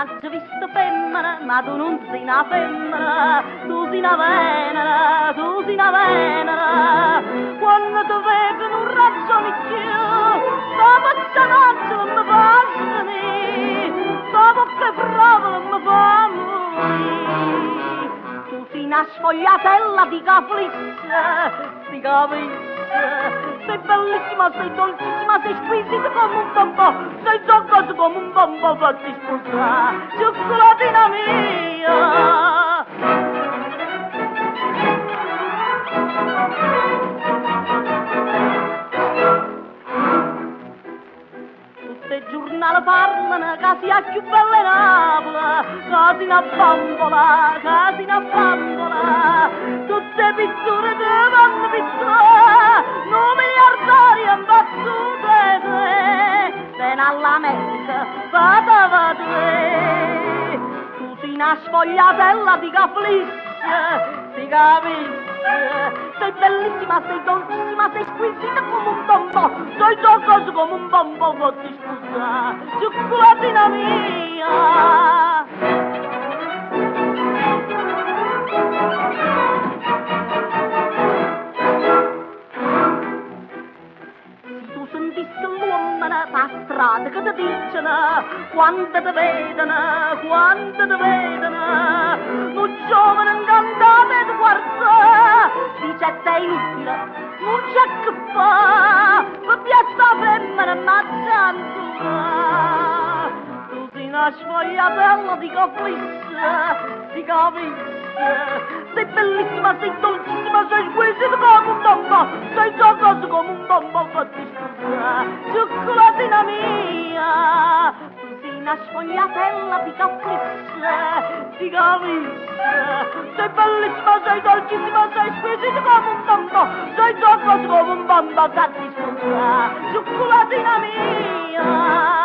mai visto femmina, ma tu non sei una femmina, tu sei una venera, tu sei una venera. Quando ti vedo non ragioni più, sta faccianazzo non mi fa svenire, sta bocca brava non mi fa morire. Tu sei una sfogliatella di capriccia, di capriccia. Sei bellissima, sei dolcissima, sei squisita come un bonbon, sei zoccosa come un bonbon, fatti spostare, cioccolatina mia. Tutte i giornali parlano che sia più bella in Napoli, che sia una bambola, che sia una bambola. Tutte pitture di vanno pitture, non miliardari imbattute, se all'America fate vedere. Tu sei una sfogliatella di capriccia, si capisce. Sei bellissima, sei dolcissima, sei squisita come un bonbon, sei giocosa come un bonbon, fatti scusare, cioccolatina mia. Se tu sentissi l'uomo per strada che ti dicono, quando ti vedono, un giovane incantato e ti guarda, dice sei inutile, non c'è che fa, per sta femmina ancora. Tu sei una sfogliatella di capriccia, si capisce. Sei bellissima, sei dolcissima, sei squisita come un bonbon, sei giocosa come un bonbon, fatti scusare, cioccolatina mia. Tu sei una sfogliatella di capriccia, si capisce. Sei bellissima, sei dolcissima, sei squisita come un bonbon, sei giocosa come un bonbon, fatti scusare, cioccolatina mia.